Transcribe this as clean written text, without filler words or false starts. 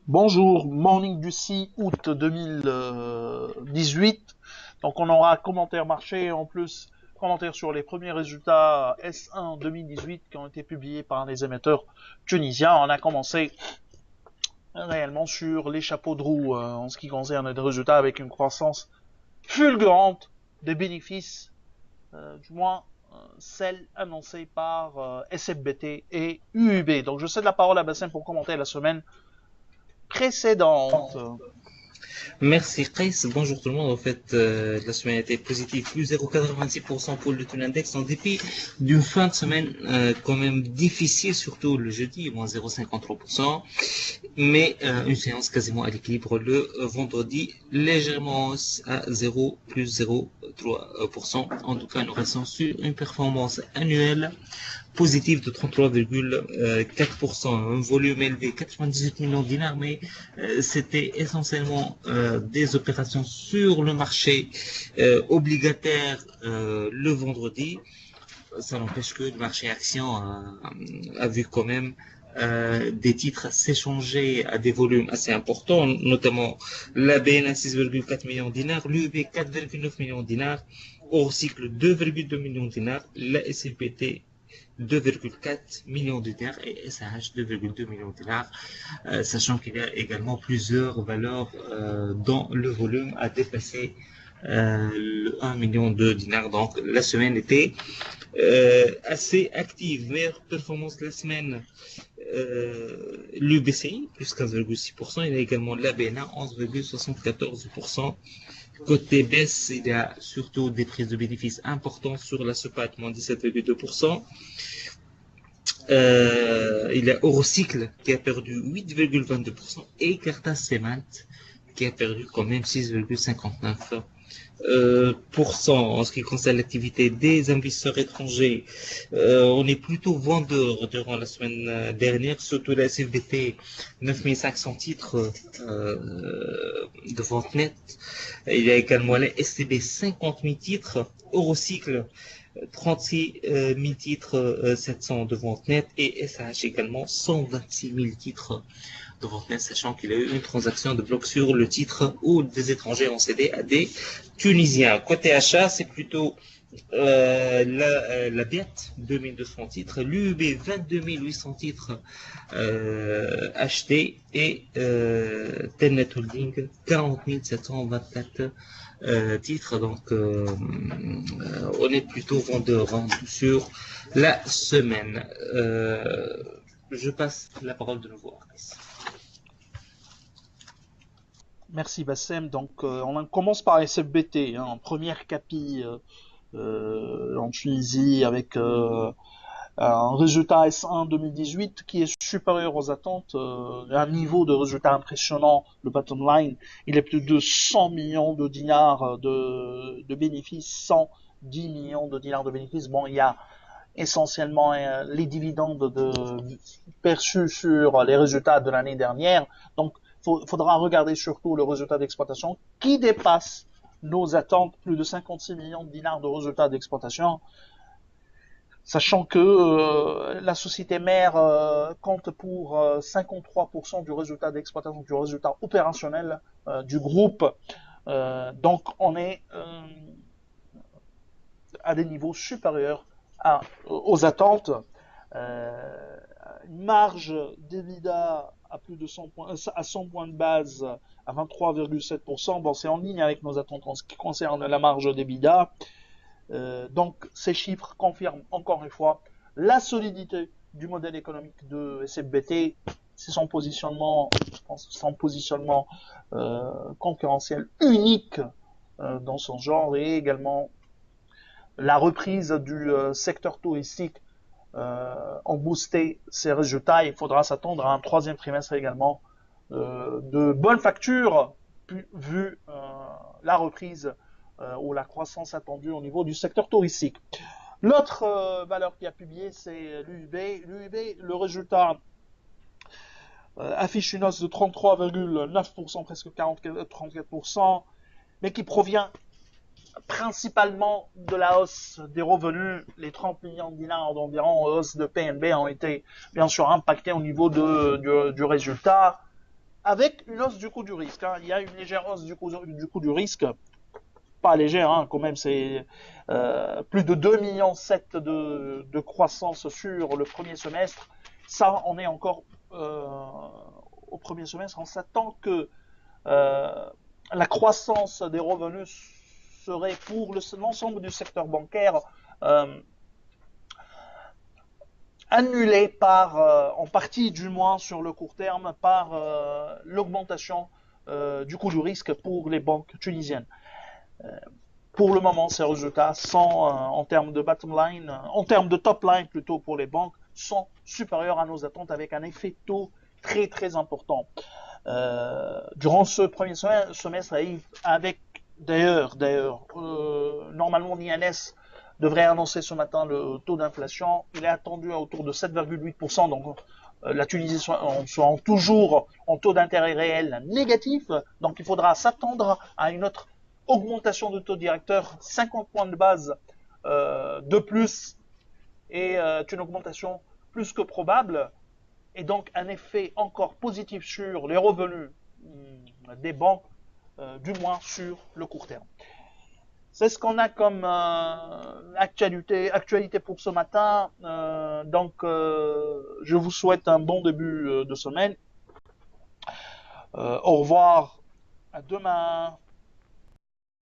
Bonjour, morning du 6 août 2018. Donc on aura commentaire marché, en plus commentaire sur les premiers résultats S1 2018 qui ont été publiés par les émetteurs tunisiens. On a commencé réellement sur les chapeaux de roue en ce qui concerne les résultats avec une croissance fulgurante des bénéfices, du moins celle annoncée par SFBT et UUB. Donc je cède la parole à Bassin pour commenter la semaine précédente. Merci Kais, bonjour tout le monde. En fait, la semaine a été positive, plus 0,86% pour le taux index en dépit d'une fin de semaine quand même difficile, surtout le jeudi, moins 0,53%, mais une séance quasiment à l'équilibre le vendredi, légèrement en hausse à 0, plus 0,3%. En tout cas, nous restons sur une performance annuelle positif de 33,4%, un volume élevé, 98 millions de dinars, mais c'était essentiellement des opérations sur le marché obligataire le vendredi. Ça n'empêche que le marché action a vu quand même des titres s'échanger à des volumes assez importants, notamment la BN à 6,4 millions de dinars, l'UEB 4,9 millions de dinars, hors cycle 2,2 millions de dinars, la SLPT 2,4 millions de dinars et SH 2,2 millions de dinars, sachant qu'il y a également plusieurs valeurs dont le volume a dépassé le 1 million de dinars. Donc la semaine était assez active. Meilleure performance de la semaine, l'UBCI, plus 15,6%. Il y a également l'ABNA, 11,74%. Côté baisse, il y a surtout des prises de bénéfices importantes sur la SEPAT, moins 17,2%. Il y a Eurocycle qui a perdu 8,22% et Cartas Cement qui a perdu quand même 6,59%. En ce qui concerne l'activité des investisseurs étrangers, on est plutôt vendeur durant la semaine dernière, surtout la SFBT, 9500 titres de vente nette. Il y a également la SCB, 50 000 titres, Eurocycle, 36 000 titres, 700 de vente nette et SH également 126 000 titres de vente nette, sachant qu'il y a eu une transaction de bloc sur le titre où des étrangers ont cédé à des Tunisiens. Côté achat, c'est plutôt la BIAT, 2200 titres, l'UUB, 22 800 titres achetés et Telnet Holding, 40 724 titres. Donc, on est plutôt vendeur sur la semaine. Je passe la parole de nouveau à Chris. Merci Bassem. Donc on commence par SFBT, hein, en première capi en Tunisie avec un résultat S1 2018 qui est supérieur aux attentes, un niveau de résultat impressionnant. Le bottom line, il est plus de 100 millions de dinars de bénéfices, 110 millions de dinars de bénéfices. Bon, il y a essentiellement les dividendes perçus sur les résultats de l'année dernière. Donc, faudra regarder surtout le résultat d'exploitation qui dépasse nos attentes, plus de 56 millions de dinars de résultats d'exploitation, sachant que la société mère compte pour 53% du résultat d'exploitation, du résultat opérationnel du groupe. Donc, on est à des niveaux supérieurs aux attentes. Une marge d'EBITDA à plus de 100 points, à 100 points de base à 23,7%. Bon, c'est en ligne avec nos attentes en ce qui concerne la marge d'EBITDA. Donc, ces chiffres confirment encore une fois la solidité du modèle économique de SFBT. C'est son positionnement, je pense, son positionnement concurrentiel unique dans son genre et également la reprise du secteur touristique ont boosté ces résultats. Il faudra s'attendre à un troisième trimestre également de bonnes factures vu la reprise ou la croissance attendue au niveau du secteur touristique. L'autre valeur qui a publié, c'est l'UUB. L'UUB, le résultat affiche une hausse de 33,9%, presque 34%, mais qui provient principalement de la hausse des revenus. Les 30 millions de dinars d'environ en hausse de PNB ont été bien sûr impactés au niveau du résultat. avec une hausse du coût du risque. Hein. Il y a une légère hausse du coût du risque, pas légère, hein, quand même, c'est plus de 2,7 millions de croissance sur le premier semestre. Ça, on est encore au premier semestre. On s'attend que la croissance des revenus serait pour l'ensemble du secteur bancaire annulée par, en partie du moins sur le court terme, par l'augmentation du coût du risque pour les banques tunisiennes. Pour le moment, ces résultats sont, en termes de bottom line, en termes de top line plutôt pour les banques, sont supérieurs à nos attentes avec un effet taux très très important. Durant ce premier semestre, avec d'ailleurs, normalement l'INS devrait annoncer ce matin le taux d'inflation. Il est attendu autour de 7,8%, donc la Tunisie sera toujours en taux d'intérêt réel négatif, donc il faudra s'attendre à une autre augmentation de taux directeur, 50 points de base de plus, et une augmentation plus que probable, et donc un effet encore positif sur les revenus des banques, du moins sur le court terme. C'est ce qu'on a comme actualité pour ce matin. Donc, je vous souhaite un bon début de semaine. Au revoir, à demain.